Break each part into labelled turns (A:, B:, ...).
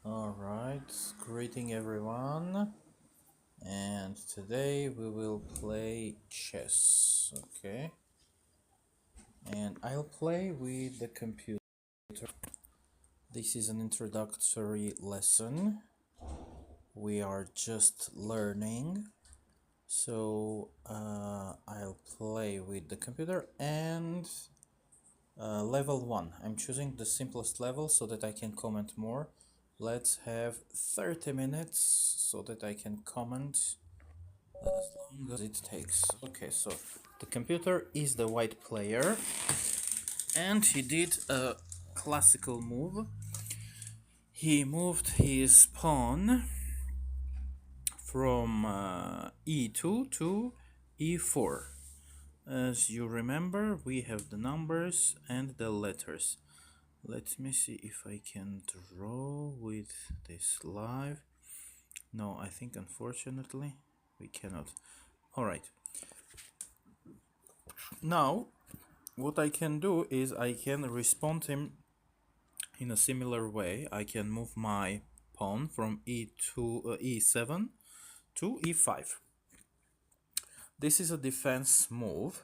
A: Alright, greeting everyone, and today we will play chess, okay? And I'll play with the computer. This is an introductory lesson. We are just learning, so I'll play with the computer and level 1. I'm choosing the simplest level so that I can comment more. Let's have 30 minutes so that I can comment as long as it takes. Okay, so the computer is the white player and he did a classical move. He moved his pawn from e2 to e4. As you remember, we have the numbers and the letters. Let me see if I can draw with this live. No, I think unfortunately we cannot. Alright. Now, what I can do is I can respond him in a similar way. I can move my pawn from e7 to e5. This is a defense move.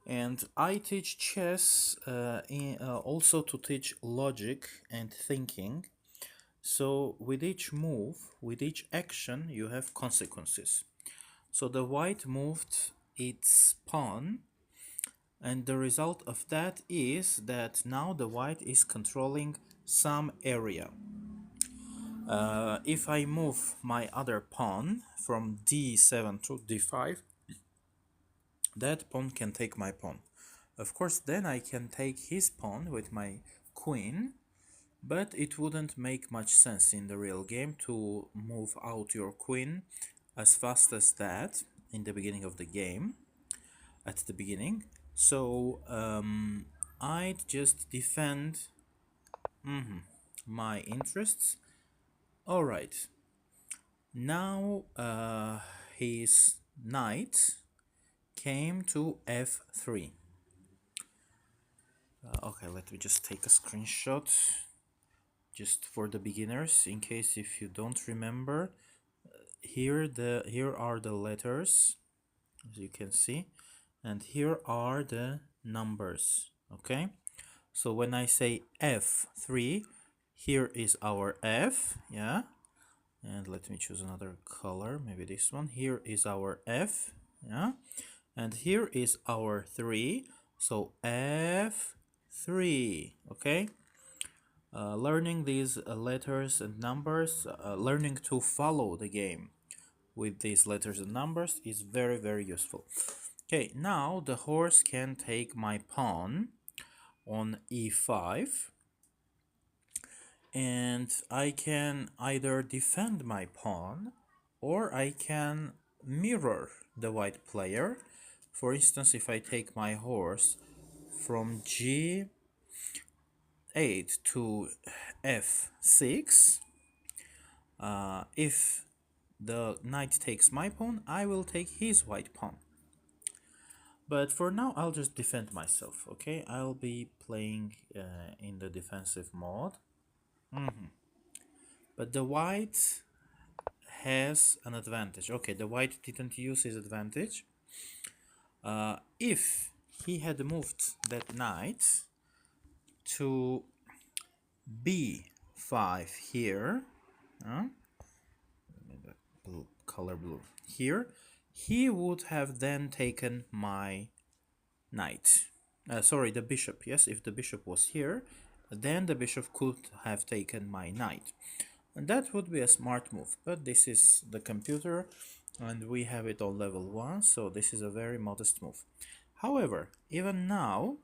A: And I teach chess also to teach logic and thinking. So with each move, with each action, you have consequences. So the white moved its pawn, and the result of that is that now the white is controlling some area. If I move my other pawn from d7 to d5, that pawn can take my pawn. Of course, then I can take his pawn with my queen, but it wouldn't make much sense in the real game to move out your queen as fast as that in the beginning of the game, at the beginning. So I'd just defend my interests. Alright, now his knight came to f3. Okay, let me just take a screenshot just for the beginners in case if you don't remember. Here are the letters, as you can see, and here are the numbers. Okay, so when I say f3, here is our f, yeah, and let me choose another color, maybe this one. Here is our f, yeah, and here is our 3, so f3. Okay, learning these letters and numbers, learning to follow the game with these letters and numbers is very, very useful. Okay, now the horse can take my pawn on e5, and I can either defend my pawn or I can mirror the white player. For instance, if I take my horse from g8 to f6, if the knight takes my pawn, I will take his white pawn. But for now, I'll just defend myself, okay? I'll be playing in the defensive mode. But the white has an advantage. Okay, the white didn't use his advantage. If he had moved that knight to b5 here, blue, color blue here, he would have then taken my knight. Sorry, the bishop. Yes, if the bishop was here, then the bishop could have taken my knight. And that would be a smart move, but this is the computer and we have it on level 1, so this is a very modest move. However, even now,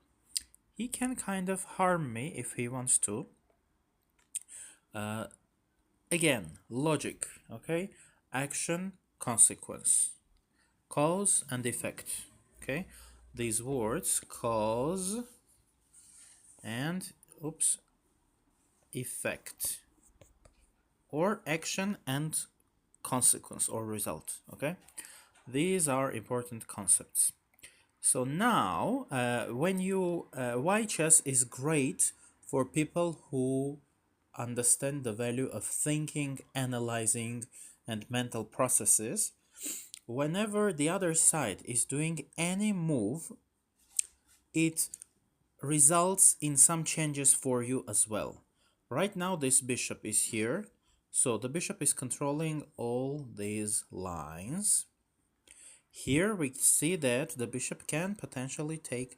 A: he can kind of harm me if he wants to. Again, logic, okay? Action, consequence. Cause and effect, okay? These words, cause and, effect. Or action and consequence or result, okay? These are important concepts. So now, why chess is great for people who understand the value of thinking, analyzing, and mental processes, whenever the other side is doing any move, it results in some changes for you as well. Right now, this bishop is here, so the bishop is controlling all these lines. Here we see that the bishop can potentially take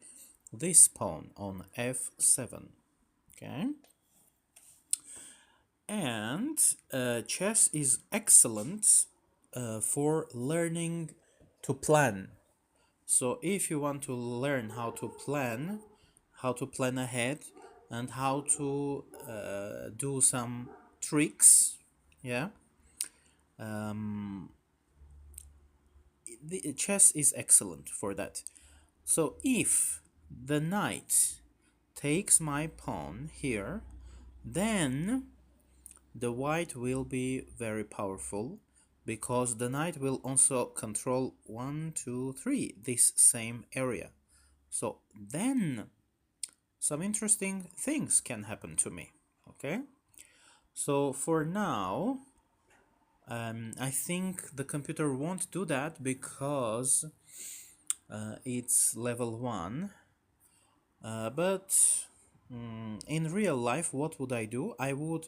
A: this pawn on f7. Okay, and chess is excellent for learning to plan. So if you want to learn how to plan ahead, and how to do some tricks, yeah, the chess is excellent for that. So if the knight takes my pawn here, then the white will be very powerful, because the knight will also control 1, 2, 3, this same area. So then some interesting things can happen to me. Okay, so for now, I think the computer won't do that because it's level 1. But in real life, what would I do? I would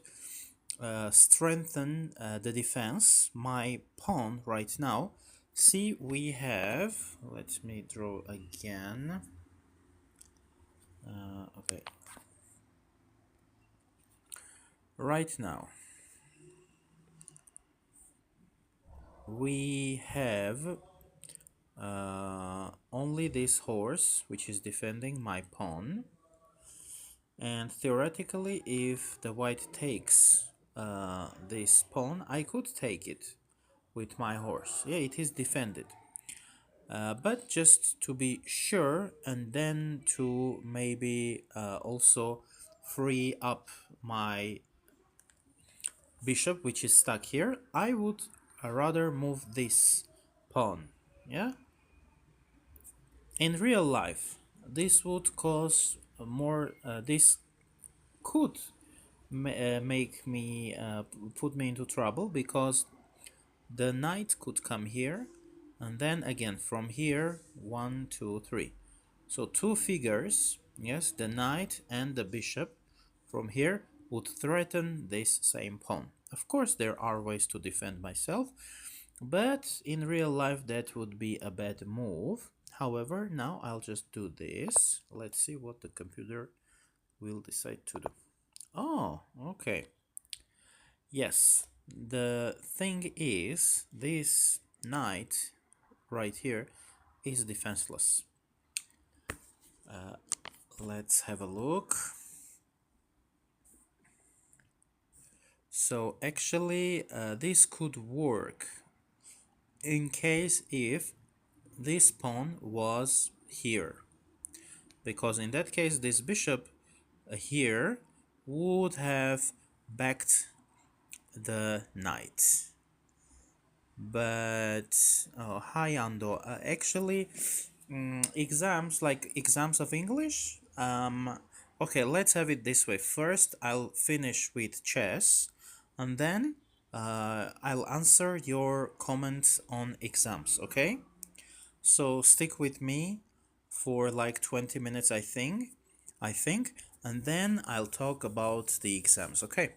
A: strengthen the defense. My pawn right now. See, we have. Let me draw again. Okay. Right now, we have only this horse, which is defending my pawn. And theoretically, if the white takes this pawn, I could take it with my horse. Yeah, it is defended. But just to be sure, and then to maybe also free up my bishop, which is stuck here, I would rather move this pawn. Yeah, in real life, this would cause more, this could make me put me into trouble, because the knight could come here, and then again from here 1, 2, 3. So two figures, yes, the knight and the bishop, from here would threaten this same pawn. Of course, there are ways to defend myself, but in real life that would be a bad move. However, now I'll just do this. Let's see what the computer will decide to do. Oh, okay. Yes, the thing is, this knight right here is defenseless. Let's have a look. So actually, this could work in case if this pawn was here, because in that case this bishop here would have backed the knight. But oh, hi Ando, actually exams, like exams of English, okay, let's have it this way. First I'll finish with chess, and then I'll answer your comments on exams. Okay, so stick with me for like 20 minutes, I think, and then I'll talk about the exams. Okay.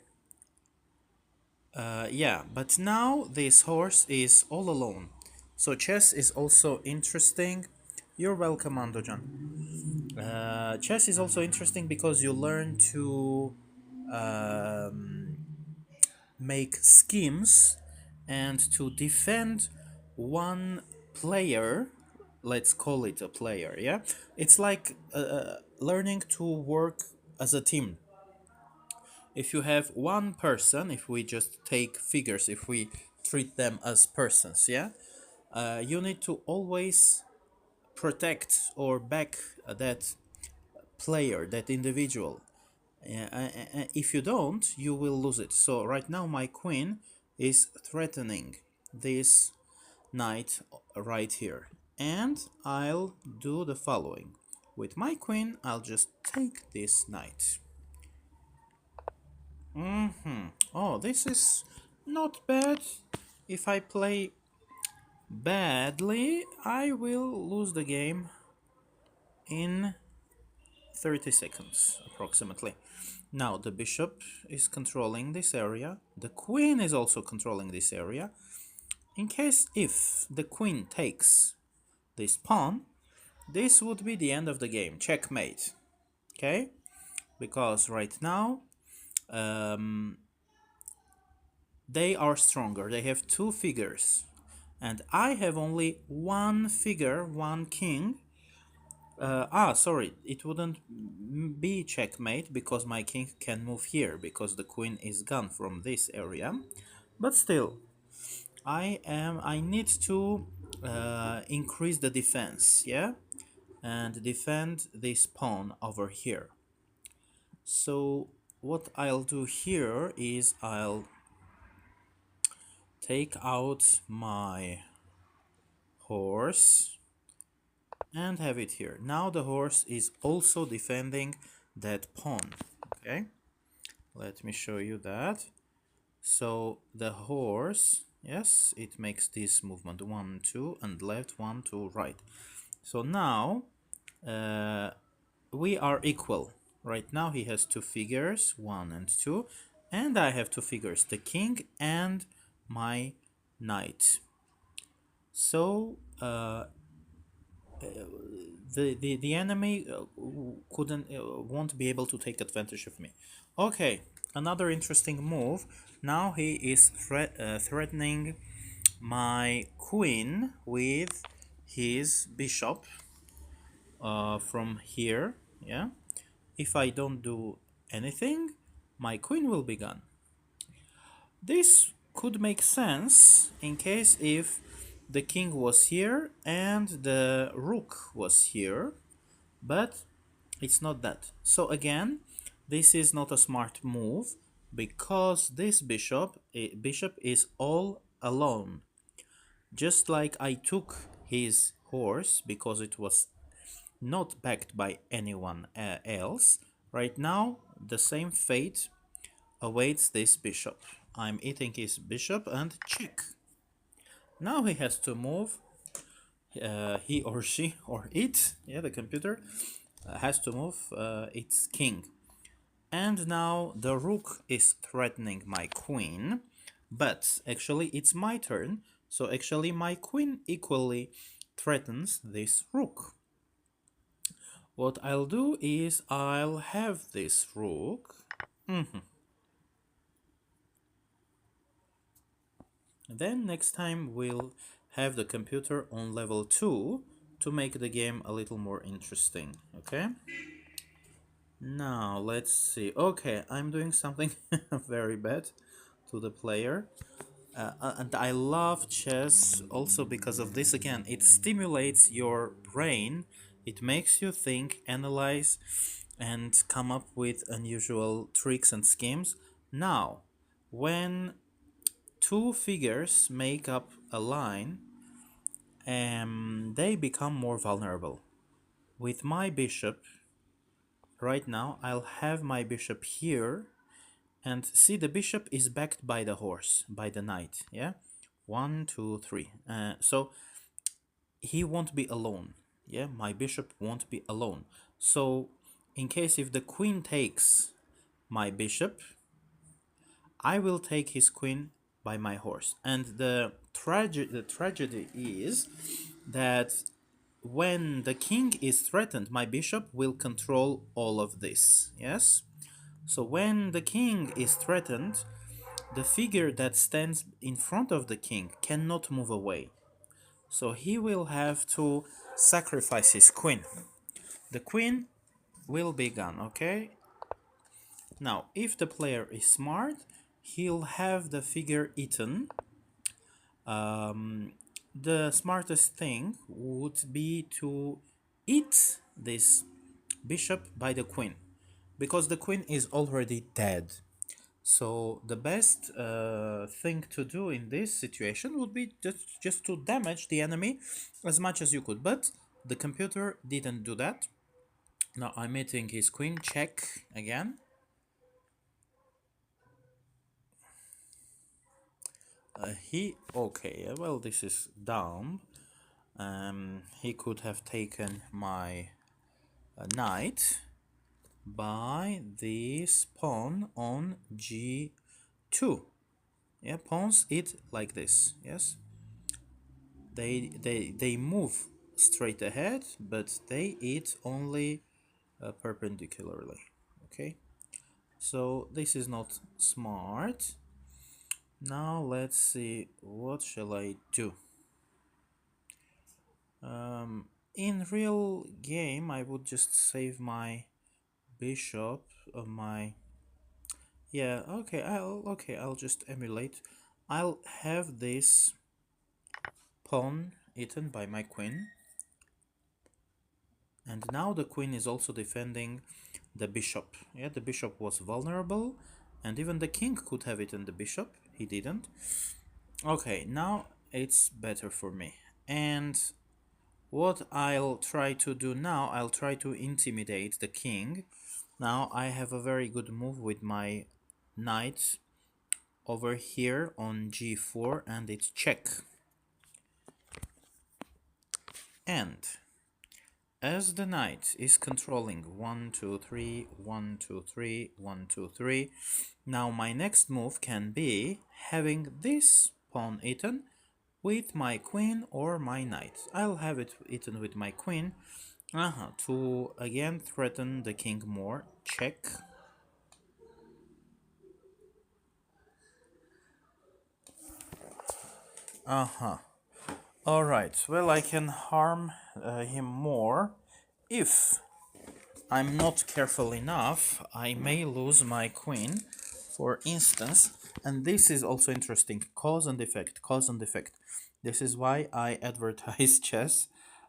A: Yeah, but now this horse is all alone. So chess is also interesting. You're welcome, Andojan. Chess is also interesting because you learn to make schemes and to defend one player. Let's call it a player, yeah? It's like learning to work as a team. If you have one person, if we just take figures, if we treat them as persons, yeah, you need to always protect or back that player, that individual. If you don't, you will lose it. So right now my queen is threatening this knight right here, and I'll do the following. With my queen, I'll just take this knight. Oh, this is not bad. If I play badly, I will lose the game in 30 seconds approximately. Now the bishop is controlling this area. The queen is also controlling this area. In case if the queen takes this pawn, this would be the end of the game. Checkmate. Okay? Because right now they are stronger. They have two figures. And I have only one figure, one king. Sorry, it wouldn't be checkmate because my king can move here because the queen is gone from this area. But still, I need to increase the defense, yeah, and defend this pawn over here. So what I'll do here is I'll take out my horse and have it here. Now the horse is also defending that pawn. Okay, let me show you that. So the horse, yes, it makes this movement 1 2 and left 1 2 right. So now we are equal. Right now he has two figures, 1 and 2, and I have two figures, the king and my knight. So the enemy won't be able to take advantage of me. Okay, another interesting move. Now he is threatening my queen with his bishop from here. Yeah, if I don't do anything, my queen will be gone. This could make sense in case if the king was here and the rook was here, but it's not that. So again, this is not a smart move because this bishop is all alone. Just like I took his horse because it was not backed by anyone else, right now the same fate awaits this bishop. I'm eating his bishop and check. Now he has to move, he or she or it, yeah, the computer, has to move its king. And now the rook is threatening my queen, but actually it's my turn, so actually my queen equally threatens this rook. What I'll do is I'll have this rook. Then next time we'll have the computer on level 2 to make the game a little more interesting, okay? Now let's see. Okay, I'm doing something very bad to the player. And I love chess also because of this. Again, it stimulates your brain. It makes you think, analyze, and come up with unusual tricks and schemes. Now, when two figures make up a line, they become more vulnerable. With my bishop, right now, I'll have my bishop here, and see the bishop is backed by the horse, by the knight, yeah? 1, 2, 3. So he won't be alone, yeah? My bishop won't be alone. So in case if the queen takes my bishop, I will take his queen by my horse. And the tragedy is that when the king is threatened, my bishop will control all of this, yes? So when the king is threatened, the figure that stands in front of the king cannot move away. So he will have to sacrifice his queen. The queen will be gone, okay? Now, if the player is smart, he'll have the figure eaten. The smartest thing would be to eat this bishop by the queen, because the queen is already dead. So the best thing to do in this situation would be just to damage the enemy as much as you could. But the computer didn't do that. Now I'm eating his queen. Check again. Well, this is dumb. He could have taken my knight by this pawn on g2. Yeah, pawns eat like this. Yes, they move straight ahead, but they eat only perpendicularly. Okay, so this is not smart. Now let's see, what shall I do? In real game, I would just save my bishop of my... Yeah, I'll just emulate. I'll have this pawn eaten by my queen. And now the queen is also defending the bishop. Yeah, the bishop was vulnerable, and even the king could have eaten the bishop. He didn't. Okay, now it's better for me. And what I'll try to do now, I'll try to intimidate the king. Now I have a very good move with my knight over here on g4, and it's check. And as the knight is controlling 1, 2, 3, 1, 2, 3, 1, 2, 3, now my next move can be having this pawn eaten with my queen or my knight. I'll have it eaten with my queen to again threaten the king more. Check. Alright, well, I can harm him more if I'm not careful enough. I may lose my queen, for instance, and this is also interesting. Cause and effect, cause and effect. This is why I advertise chess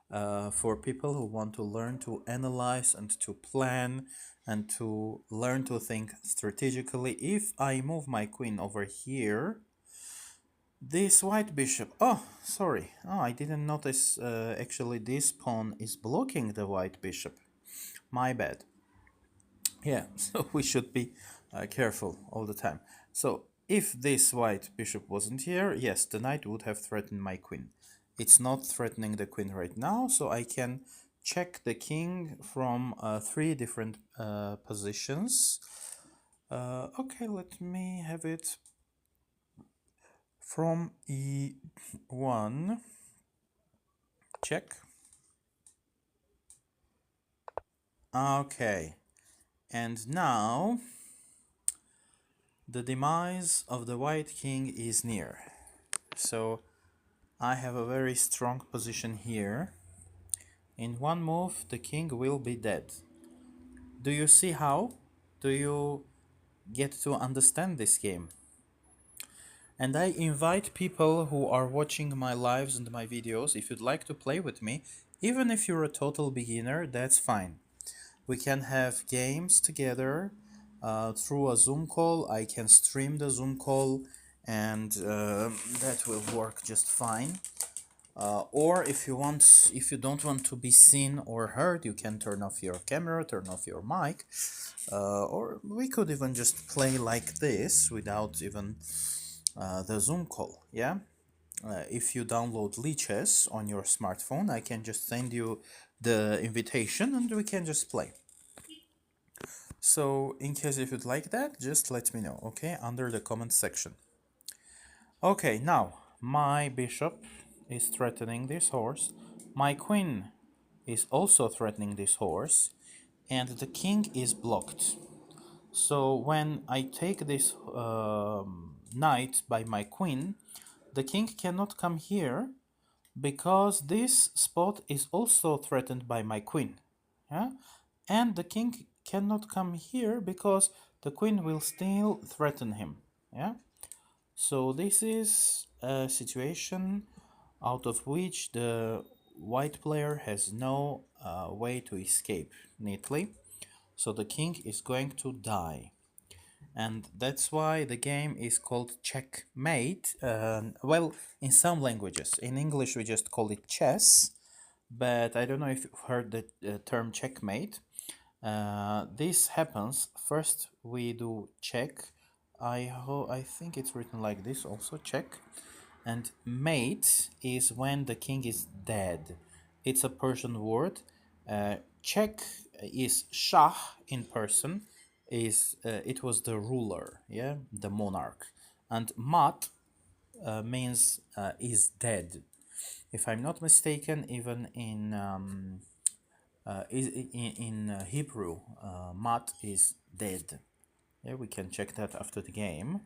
A: for people who want to learn to analyze and to plan and to learn to think strategically. If I move my queen over here, this white bishop... Oh, sorry. Oh, I didn't notice actually this pawn is blocking the white bishop. My bad. Yeah, so we should be careful all the time. So if this white bishop wasn't here, yes, the knight would have threatened my queen. It's not threatening the queen right now, so I can check the king from 3 different positions. Okay, let me have it from e1. Check. Okay, and now the demise of the white king is near. So I have a very strong position here. In one move, the king will be dead. Do you see how? Do you get to understand this game? And I invite people who are watching my lives and my videos, if you'd like to play with me, even if you're a total beginner, that's fine. We can have games together through a Zoom call. I can stream the Zoom call, and that will work just fine. Or if you don't want to be seen or heard, you can turn off your camera, turn off your mic, or we could even just play like this without even the Zoom call. Yeah. If you download Lichess on your smartphone, I can just send you the invitation and we can just play. So in case if you'd like that, just let me know, okay, under the comment section. Okay, now my bishop is threatening this horse, my queen is also threatening this horse, and the king is blocked. So when I take this knight by my queen, the king cannot come here because this spot is also threatened by my queen. Yeah? And the king cannot come here because the queen will still threaten him. Yeah? So this is a situation out of which the white player has no way to escape neatly. So the king is going to die. And that's why the game is called checkmate. Well, in some languages. In English we just call it chess. But I don't know if you've heard the term checkmate. This happens, first we do check I think it's written like this also, check. And mate is when the king is dead. It's a Persian word. Check is Shah in Persian. It was the ruler, yeah, the monarch. And mat means is dead. If I'm not mistaken, even in Hebrew, mat is dead. Yeah, we can check that after the game.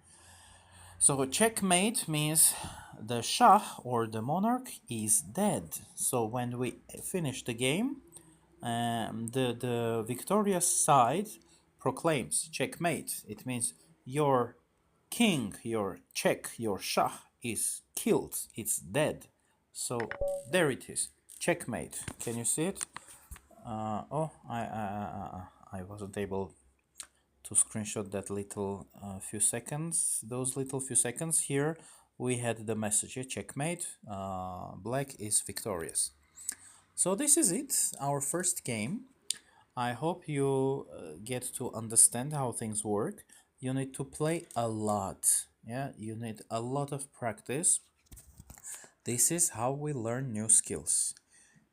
A: So checkmate means the Shah or the monarch is dead. So when we finish the game, the victorious side proclaims checkmate. It means your king, your your Shah is killed. It's dead. So there it is. Checkmate. Can you see it? Oh, I wasn't able to screenshot that little few seconds. Those little few seconds here, we had the message, checkmate, black is victorious. So this is it, our first game. I hope you get to understand how things work. You need to play a lot. Yeah, you need a lot of practice. This is how we learn new skills.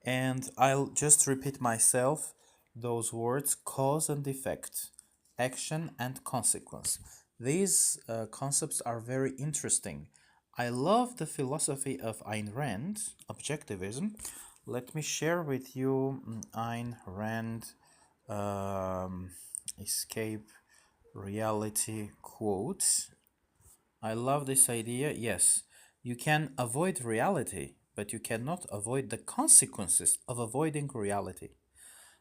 A: And I'll just repeat myself those words: cause and effect, action and consequence. These concepts are very interesting. I love the philosophy of Ayn Rand, Objectivism. Let me share with you Ayn Rand escape reality quote. I love this idea. Yes, you can avoid reality, but you cannot avoid the consequences of avoiding reality.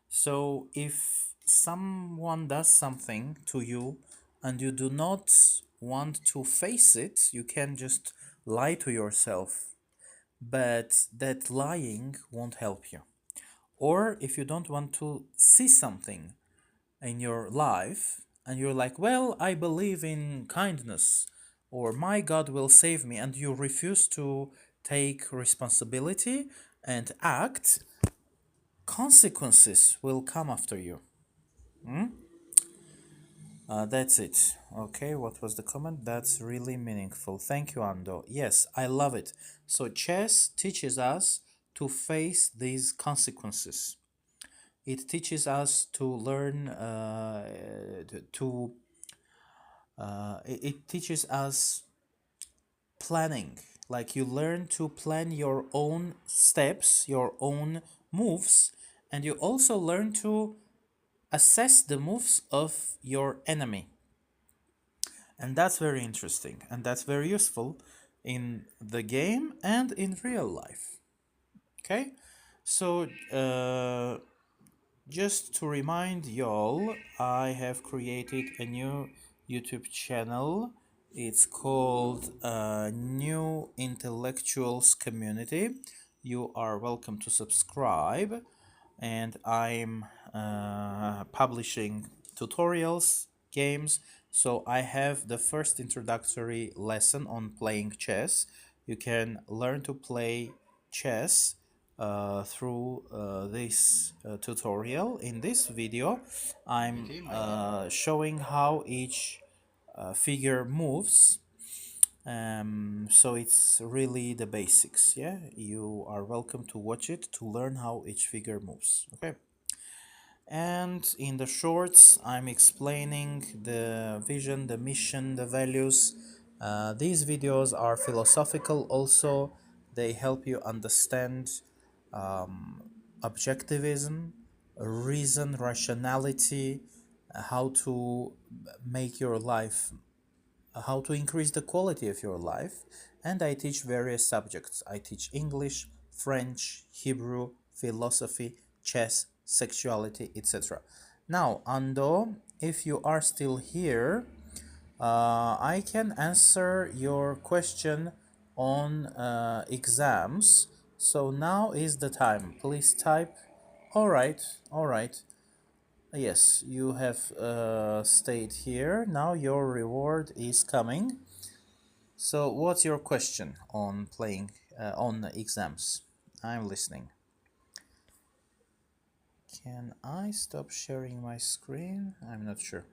A: So if someone does something to you and you do not want to face it, you can just lie to yourself, but that lying won't help you. Or if you don't want to see something in your life and you're like, well, I believe in kindness or my God will save me, and you refuse to take responsibility and act, consequences will come after you. That's it. Okay, what was the comment? That's really meaningful. Thank you, Ando. Yes, I love it. So, chess teaches us to face these consequences. It teaches us to learn, it teaches us planning. Like you learn to plan your own steps, your own moves, and you also learn to assess the moves of your enemy. And that's very interesting and that's very useful in the game and in real life. Okay, so just to remind y'all, I have created a new YouTube channel. It's called New Intellectuals Community. You are welcome to subscribe, and I'm publishing tutorials, games. So I have the first introductory lesson on playing chess. You can learn to play chess through this tutorial. In this video, I'm showing how each figure moves. So it's really the basics. Yeah, you are welcome to watch it to learn how each figure moves. Okay. And in the shorts, I'm explaining the vision, the mission, the values. These videos are philosophical also. They help you understand objectivism, reason, rationality, how to make your life, how to increase the quality of your life. And I teach various subjects. I teach English, French, Hebrew, philosophy, chess, sexuality, etc. Now, Ando, if you are still here, I can answer your question on exams. So now is the time. Please type. All right, all right. Yes, you have stayed here. Now your reward is coming. So, what's your question on playing on exams? I'm listening. Can I stop sharing my screen? I'm not sure.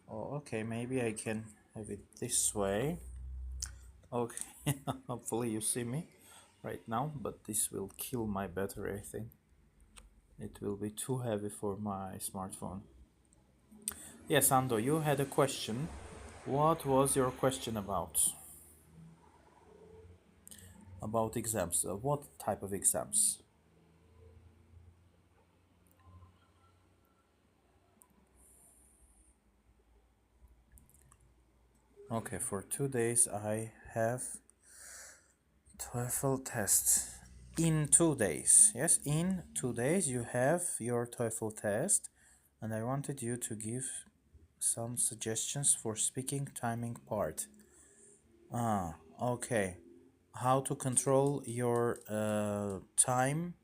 A: Oh, okay, maybe I can have it this way. Okay, hopefully you see me right now, but this will kill my battery, I think. It will be too heavy for my smartphone. Yes, Ando, you had a question. What was your question about? About exams. What type of exams? Okay, for 2 days I have TOEFL test. In 2 days, yes, in 2 days you have your TOEFL test, and I wanted you to give some suggestions for speaking timing part. Okay. How to control your time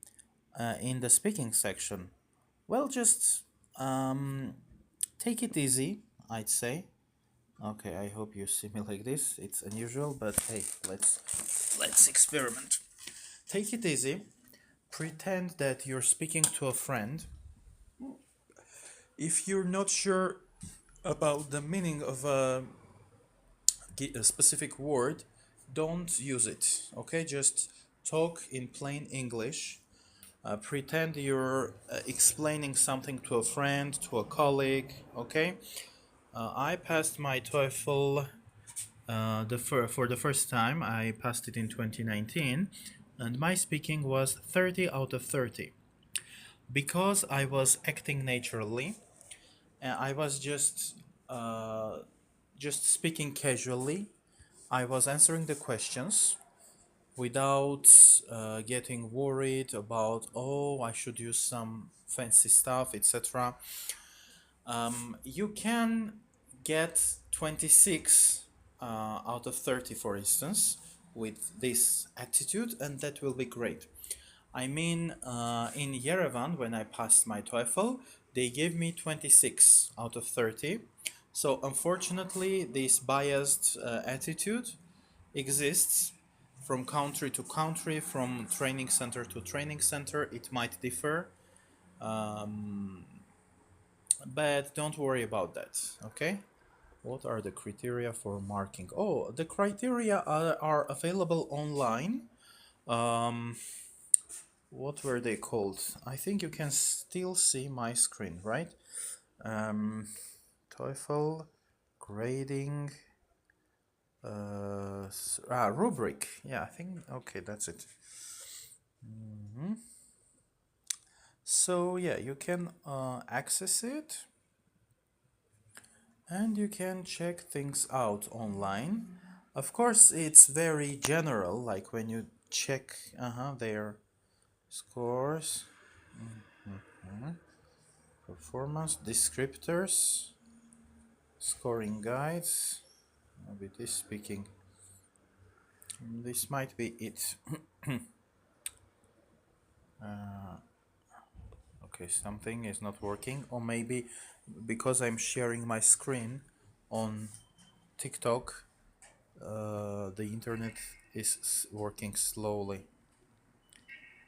A: in the speaking section? Well, just um, take it easy, I'd say. Okay, I hope you see me like this. It's unusual, but hey, let's experiment. Take it easy. Pretend that you're speaking to a friend. If you're not sure about the meaning of a specific word, don't use it. Okay, just talk in plain English. Pretend you're explaining something to a friend, to a colleague. Okay, I passed my TOEFL for the first time. I passed it in 2019, and my speaking was 30 out of 30 because I was acting naturally. I was just speaking casually. I was answering the questions without getting worried about, oh, I should use some fancy stuff, etc. You can get 26 out of 30, for instance, with this attitude, and that will be great. I mean, in Yerevan, when I passed my TOEFL, they gave me 26 out of 30. So unfortunately, this biased attitude exists from country to country, from training center to training center. It might differ, but don't worry about that, okay? What are the criteria for marking? Oh, the criteria are available online. What were they called? I think you can still see my screen, right? TOEFL grading rubric. Yeah, I think, okay, that's it. So yeah, you can access it and you can check things out online. Of course, it's very general, like when you check their scores, performance descriptors, scoring guides. Maybe this speaking. This might be it. Okay, something is not working, or maybe because I'm sharing my screen on TikTok, the internet is working slowly.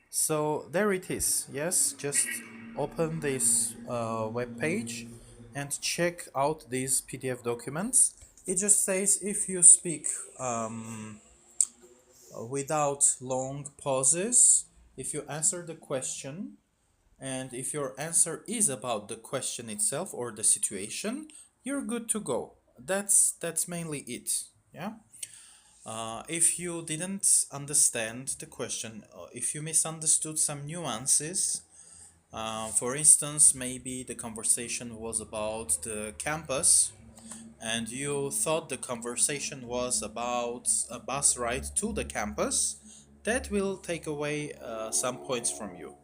A: So there it is. Yes, just open this web page and check out these PDF documents. It just says if you speak without long pauses, if you answer the question, and if your answer is about the question itself or the situation, you're good to go. That's mainly it. Yeah. If you didn't understand the question, if you misunderstood some nuances, for instance, maybe the conversation was about the campus and you thought the conversation was about a bus ride to the campus, that will take away some points from you.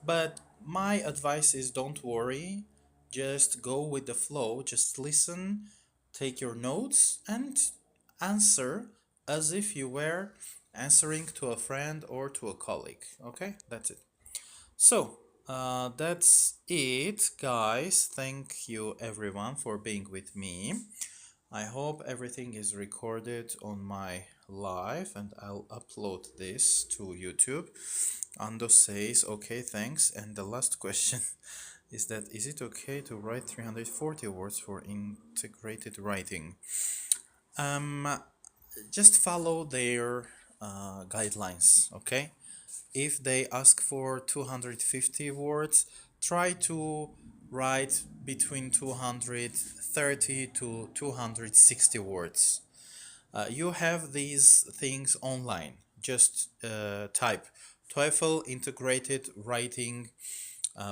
A: But my advice is don't worry, just go with the flow, just listen, take your notes, and answer as if you were answering to a friend or to a colleague. Okay, that's it. So, that's it, guys. Thank you, everyone, for being with me. I hope everything is recorded on my live and I'll upload this to YouTube. Ando says, okay, thanks. And the last question is that, is it okay to write 340 words for integrated writing? Um, just follow their guidelines, okay? If they ask for 250 words, try to write between 230 to 260 words. You have these things online. Just type TOEFL integrated writing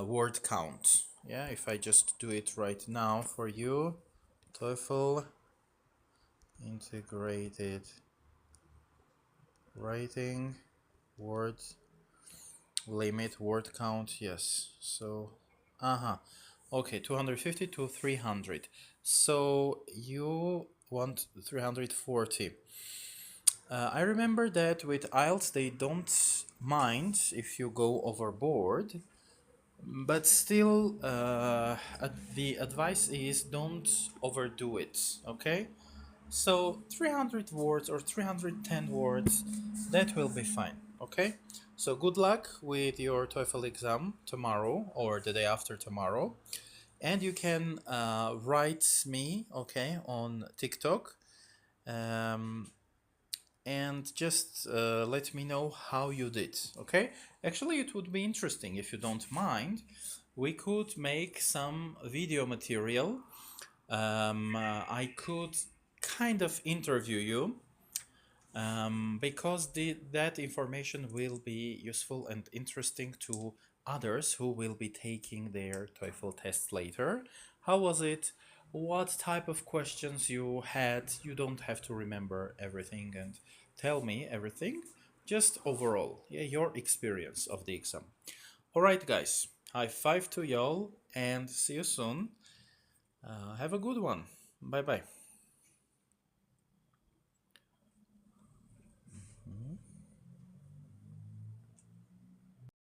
A: word count. Yeah, if I just do it right now for you, TOEFL integrated writing word limit word count. Yes, so okay, 250 to 300. So you want 340. I remember that with IELTS they don't mind if you go overboard, but still the advice is don't overdo it, okay? So 300 words or 310 words, that will be fine, okay? So good luck with your TOEFL exam tomorrow or the day after tomorrow. And you can write me, okay, on TikTok, um, and just let me know how you did, okay? Actually, it would be interesting if you don't mind. We could make some video material. I could kind of interview you because that information will be useful and interesting to others who will be taking their TOEFL test later. How was it? What type of questions you had? You don't have to remember everything and tell me everything. Just overall, yeah, your experience of the exam. All right, guys. High five to y'all and see you soon. Have a good one. Bye bye.